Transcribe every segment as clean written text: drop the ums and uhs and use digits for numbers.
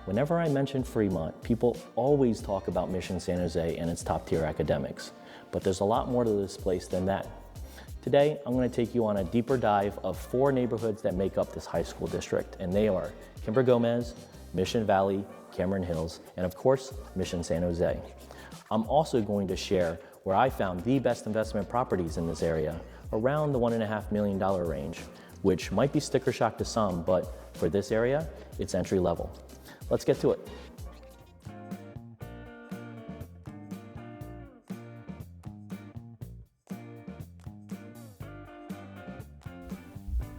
Whenever I mention Fremont, people always talk about Mission San Jose and its top-tier academics, but there's a lot more to this place than that. Today, I'm going to take you on a deeper dive of 4 neighborhoods that make up this high school district, and they are Kimber Gomez, Mission Valley, Cameron Hills, and of course, Mission San Jose. I'm also going to share where I found the best investment properties in this area, around the $1.5 million range, which might be sticker shock to some, but for this area, it's entry level. Let's get to it.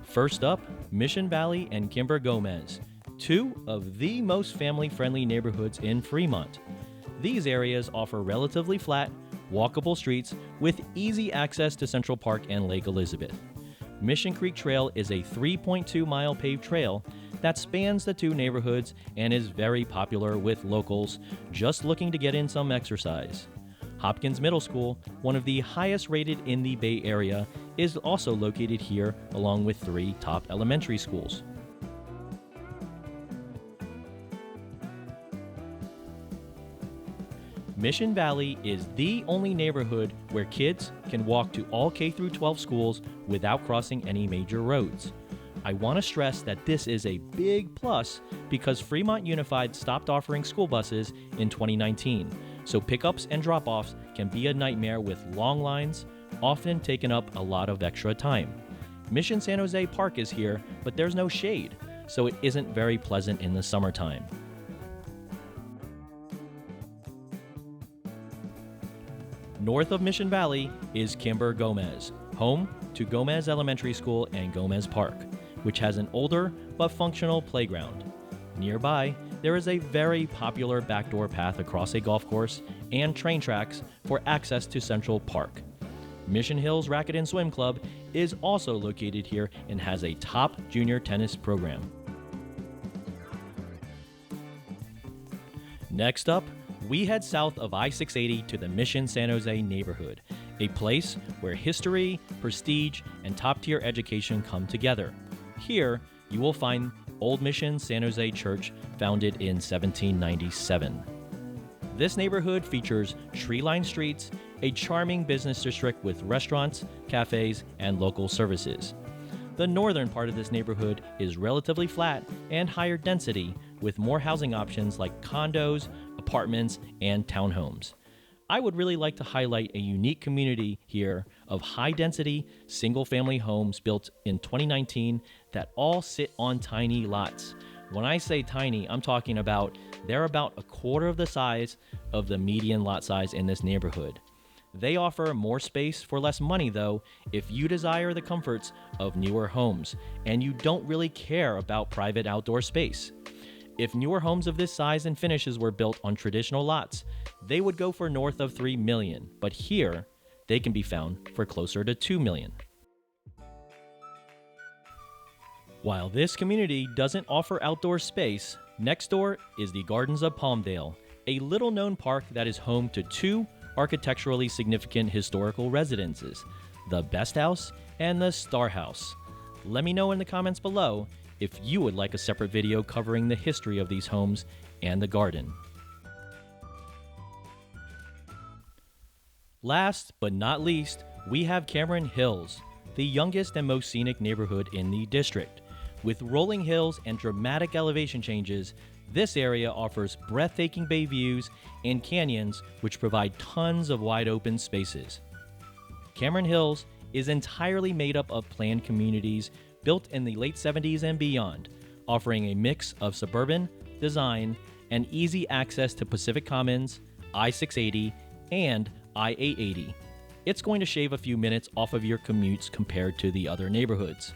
First up, Mission Valley and Kimber Gomez, 2 of the most family-friendly neighborhoods in Fremont. These areas offer relatively flat, walkable streets with easy access to Central Park and Lake Elizabeth. Mission Creek Trail is a 3.2-mile paved trail that spans the 2 neighborhoods and is very popular with locals just looking to get in some exercise. Hopkins Middle School, one of the highest rated in the Bay Area, is also located here along with 3 top elementary schools. Mission Valley is the only neighborhood where kids can walk to all K-12 schools without crossing any major roads. I want to stress that this is a big plus because Fremont Unified stopped offering school buses in 2019, so pickups and drop-offs can be a nightmare with long lines, often taking up a lot of extra time. Mission San Jose Park is here, but there's no shade, so it isn't very pleasant in the summertime. North of Mission Valley is Kimber Gomez, home to Gomez Elementary School and Gomez Park, which has an older but functional playground. Nearby, there is a very popular backdoor path across a golf course and train tracks for access to Central Park. Mission Hills Racquet and Swim Club is also located here and has a top junior tennis program. Next up, we head south of I-680 to the Mission San Jose neighborhood, a place where history, prestige, and top-tier education come together. Here, you will find Old Mission San Jose Church, founded in 1797. This neighborhood features tree-lined streets, a charming business district with restaurants, cafes, and local services. The northern part of this neighborhood is relatively flat and higher density, with more housing options like condos, apartments, and townhomes. I would really like to highlight a unique community here of high-density, single-family homes built in 2019 that all sit on tiny lots. When I say tiny, I'm talking about they're about a quarter of the size of the median lot size in this neighborhood. They offer more space for less money, though, if you desire the comforts of newer homes and you don't really care about private outdoor space. If newer homes of this size and finishes were built on traditional lots, they would go for north of $3 million, but here, they can be found for closer to $2 million. While this community doesn't offer outdoor space, next door is the Gardens of Palmdale, a little-known park that is home to 2 architecturally significant historical residences, the Best House and the Star House. Let me know in the comments below if you would like a separate video covering the history of these homes and the garden. Last but not least, we have Cameron Hills, the youngest and most scenic neighborhood in the district. With rolling hills and dramatic elevation changes, this area offers breathtaking bay views and canyons which provide tons of wide open spaces. Cameron Hills is entirely made up of planned communities built in the late 70s and beyond, offering a mix of suburban, design, and easy access to Pacific Commons, I-680, and I-880. It's going to shave a few minutes off of your commutes compared to the other neighborhoods.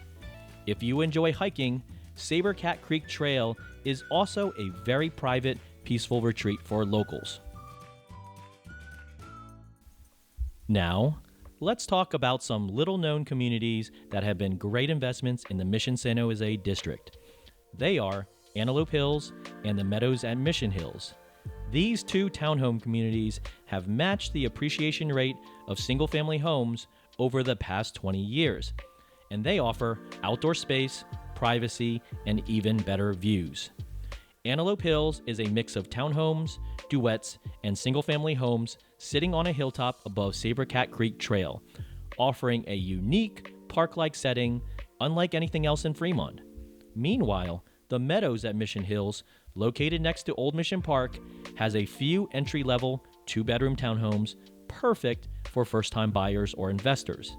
If you enjoy hiking, Saber Cat Creek Trail is also a very private, peaceful retreat for locals. Now, let's talk about some little-known communities that have been great investments in the Mission San Jose district. They are Antelope Hills and the Meadows at Mission Hills. These 2 townhome communities have matched the appreciation rate of single-family homes over the past 20 years, and they offer outdoor space, privacy, and even better views. Antelope Hills is a mix of townhomes, duets, and single-family homes sitting on a hilltop above Sabercat Creek Trail, offering a unique park-like setting unlike anything else in Fremont. Meanwhile, the Meadows at Mission Hills, located next to Old Mission Park, has a few entry-level, two-bedroom townhomes perfect for first-time buyers or investors.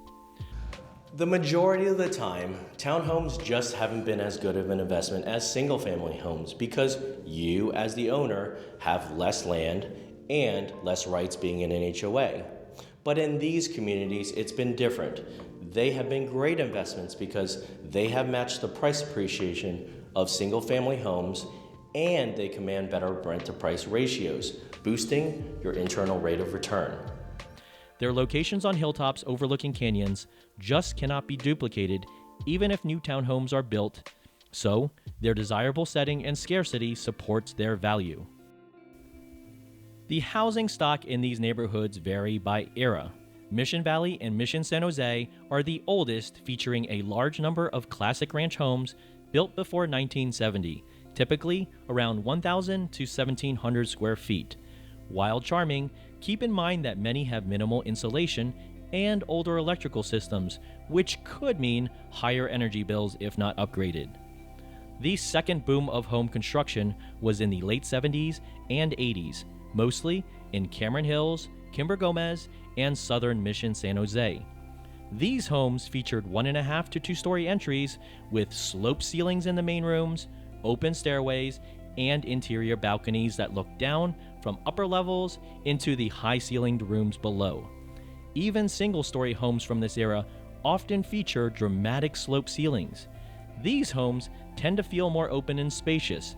The majority of the time, townhomes just haven't been as good of an investment as single-family homes because you, as the owner, have less land and less rights being in an HOA. But in these communities, it's been different. They have been great investments because they have matched the price appreciation of single-family homes and they command better rent-to-price ratios, boosting your internal rate of return. Their locations on hilltops overlooking canyons just cannot be duplicated even if new townhomes are built, so their desirable setting and scarcity supports their value. The housing stock in these neighborhoods vary by era. Mission Valley and Mission San Jose are the oldest, featuring a large number of classic ranch homes built before 1970, typically around 1,000 to 1,700 square feet. While charming, keep in mind that many have minimal insulation and older electrical systems, which could mean higher energy bills if not upgraded. The second boom of home construction was in the late 70s and 80s, mostly in Cameron Hills, Kimber Gomez, and southern Mission San Jose. These homes featured 1.5 to 2-story entries with sloped ceilings in the main rooms, open stairways, and interior balconies that look down from upper levels into the high-ceilinged rooms below. Even single-story homes from this era often feature dramatic slope ceilings. These homes tend to feel more open and spacious,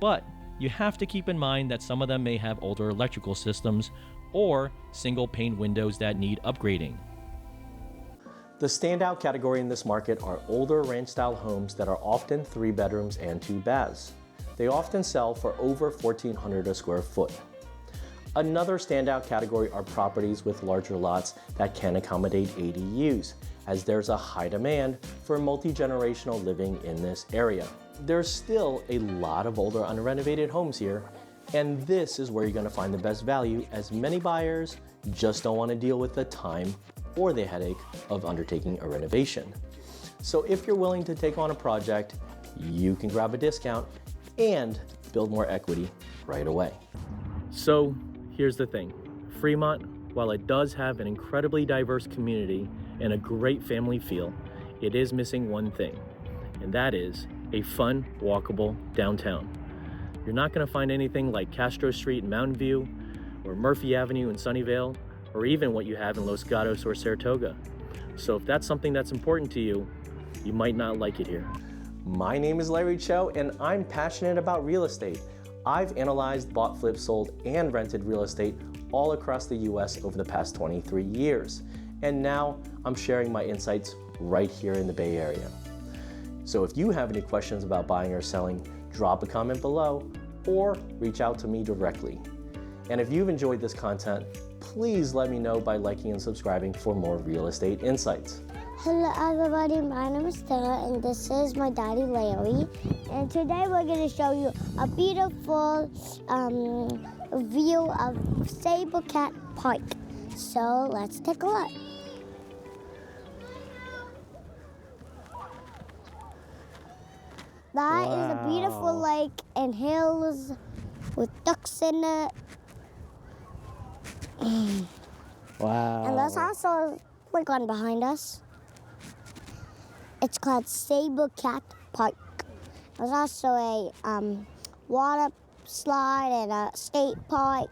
but you have to keep in mind that some of them may have older electrical systems or single-pane windows that need upgrading. The standout category in this market are older ranch-style homes that are often 3 bedrooms and 2 baths. They often sell for over $1,400 a square foot. Another standout category are properties with larger lots that can accommodate ADUs, as there's a high demand for multi-generational living in this area. There's still a lot of older unrenovated homes here, and this is where you're going to find the best value, as many buyers just don't want to deal with the time or the headache of undertaking a renovation. So if you're willing to take on a project, you can grab a discount and build more equity right away. So here's the thing. Fremont, while it does have an incredibly diverse community and a great family feel, it is missing one thing, and that is a fun, walkable downtown. You're not going to find anything like Castro Street in Mountain View, or Murphy Avenue in Sunnyvale, or even what you have in Los Gatos or Saratoga. So if that's something that's important to you, you might not like it here. My name is Larry Cho, and I'm passionate about real estate. I've analyzed, bought, flipped, sold, and rented real estate all across the US over the past 23 years. And now I'm sharing my insights right here in the Bay Area. So if you have any questions about buying or selling, drop a comment below or reach out to me directly. And if you've enjoyed this content, please let me know by liking and subscribing for more real estate insights. Hello everybody, my name is Tara and this is my daddy Larry. And today we're going to show you a beautiful view of Sabercat Park. So let's take a look. That is a beautiful lake and hills with ducks in it. Wow. And there's also like one behind us. It's called Sabercat Park. There's also a water slide and a skate park.